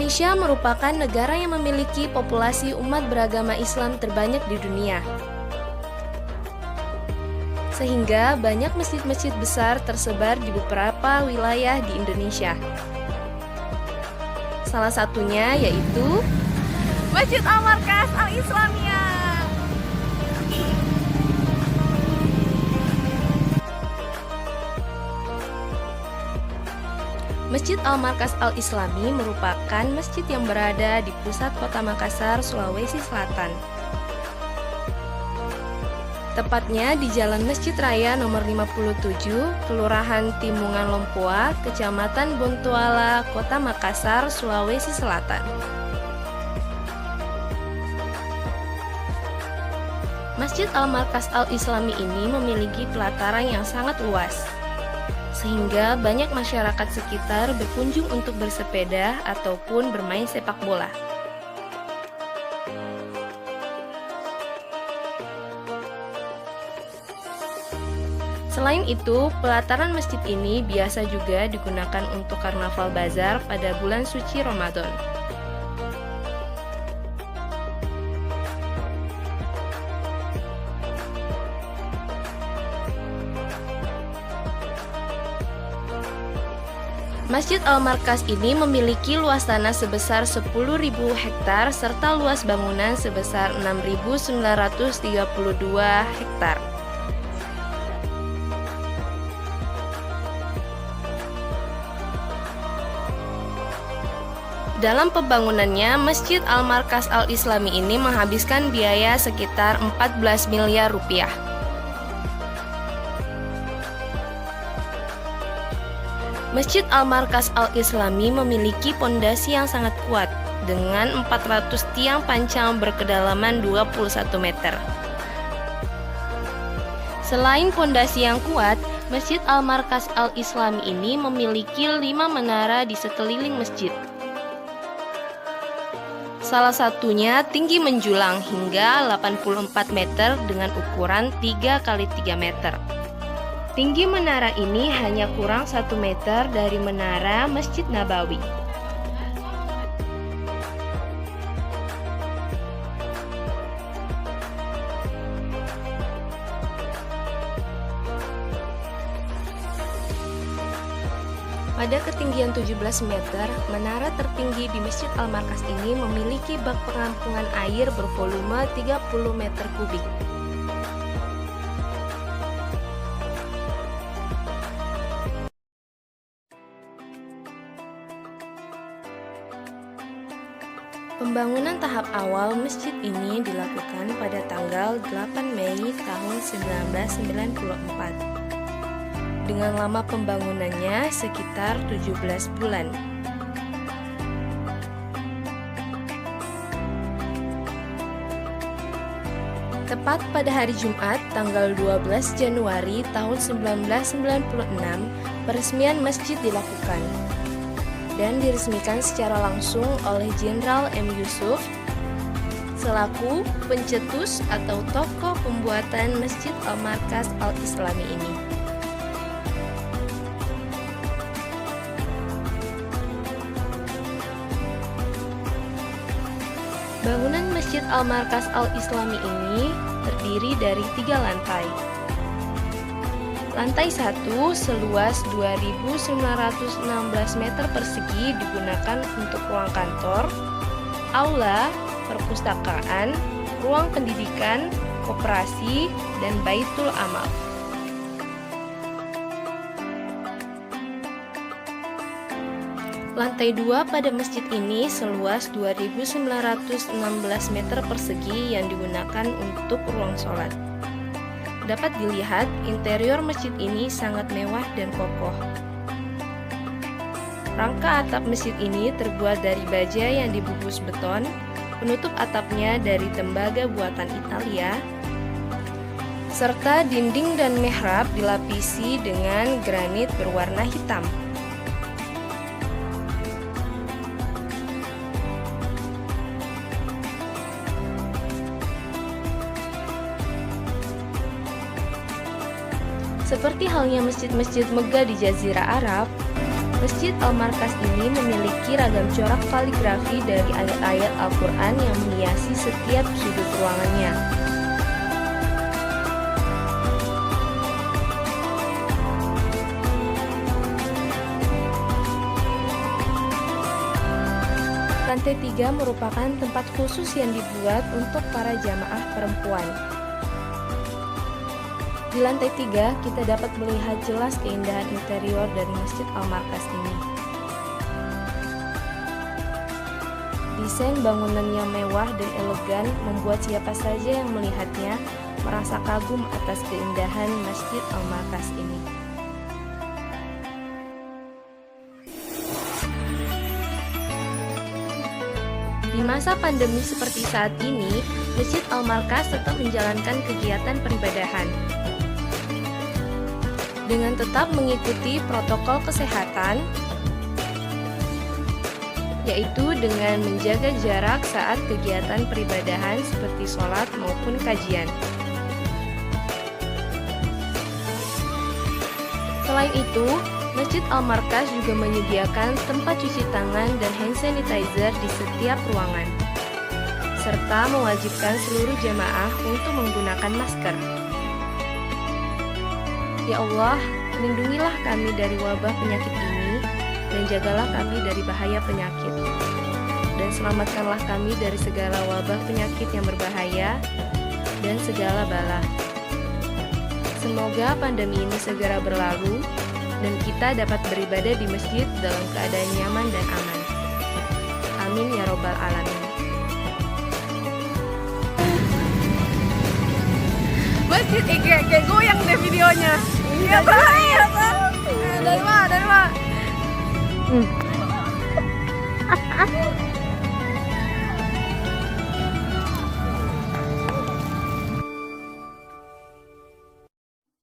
Indonesia merupakan negara yang memiliki populasi umat beragama Islam terbanyak di dunia. Sehingga banyak masjid-masjid besar tersebar di beberapa wilayah di Indonesia. Salah satunya yaitu Masjid Al-Markas Al-Islamiyah. Masjid Al-Markas Al-Islami merupakan masjid yang berada di pusat kota Makassar, Sulawesi Selatan. Tepatnya di Jalan Masjid Raya nomor 57, Kelurahan Timungan Lompoa, Kecamatan Bontoala, Kota Makassar, Sulawesi Selatan. Masjid Al-Markas Al-Islami ini memiliki pelataran yang sangat luas, sehingga banyak masyarakat sekitar berkunjung untuk bersepeda ataupun bermain sepak bola. Selain itu, pelataran masjid ini biasa juga digunakan untuk karnaval bazar pada bulan suci Ramadan. Masjid Al-Markas ini memiliki luas tanah sebesar 10.000 hektar serta luas bangunan sebesar 6.932 hektar. Dalam pembangunannya, Masjid Al-Markas Al-Islami ini menghabiskan biaya sekitar 14 miliar rupiah. Masjid Al-Markas Al-Islami memiliki pondasi yang sangat kuat dengan 400 tiang panjang berkedalaman 21 meter. Selain pondasi yang kuat, Masjid Al-Markas Al-Islami ini memiliki 5 menara di sekeliling masjid. Salah satunya tinggi menjulang hingga 84 meter dengan ukuran 3 x 3 meter. Tinggi menara ini hanya kurang 1 meter dari menara Masjid Nabawi. Pada ketinggian 17 meter, menara tertinggi di Masjid Al-Markas ini memiliki bak penampungan air bervolume 30 meter kubik. Pembangunan tahap awal masjid ini dilakukan pada tanggal 8 Mei tahun 1994 dengan lama pembangunannya sekitar 17 bulan. Tepat pada hari Jumat tanggal 12 Januari tahun 1996, peresmian masjid dilakukan dan diresmikan secara langsung oleh Jenderal M. Yusuf selaku pencetus atau tokoh pembuatan Masjid Al-Markas Al-Islami ini. Bangunan Masjid Al-Markas Al-Islami ini terdiri dari 3 lantai. Lantai 1 seluas 2.916 meter persegi digunakan untuk ruang kantor, aula, perpustakaan, ruang pendidikan, koperasi, dan baitul amal. Lantai 2 pada masjid ini seluas 2.916 meter persegi yang digunakan untuk ruang sholat. Dapat dilihat, interior masjid ini sangat mewah dan kokoh. Rangka atap masjid ini terbuat dari baja yang dibungkus beton, penutup atapnya dari tembaga buatan Italia, serta dinding dan mihrab dilapisi dengan granit berwarna hitam. Seperti halnya masjid-masjid megah di Jazirah Arab, Masjid Al-Markas ini memiliki ragam corak kaligrafi dari ayat-ayat Al-Quran yang menghiasi setiap sudut ruangannya. Lantai 3 merupakan tempat khusus yang dibuat untuk para jamaah perempuan. Di lantai 3, kita dapat melihat jelas keindahan interior dari Masjid Al-Markas ini. Desain bangunan yang mewah dan elegan membuat siapa saja yang melihatnya merasa kagum atas keindahan Masjid Al-Markas ini. Di masa pandemi seperti saat ini, Masjid Al-Markas tetap menjalankan kegiatan peribadahan. Dengan tetap mengikuti protokol kesehatan, yaitu dengan menjaga jarak saat kegiatan peribadahan seperti sholat maupun kajian. Selain itu, Masjid Al-Markas juga menyediakan tempat cuci tangan dan hand sanitizer di setiap ruangan, serta mewajibkan seluruh jamaah untuk menggunakan masker. Ya Allah, lindungilah kami dari wabah penyakit ini, dan jagalah kami dari bahaya penyakit. Dan selamatkanlah kami dari segala wabah penyakit yang berbahaya, dan segala bala. Semoga pandemi ini segera berlalu, dan kita dapat beribadah di masjid dalam keadaan nyaman dan aman. Amin ya robbal alamin. Masjid kayak goyang deh videonya. Iya Pak, iya Pak. Dari mana?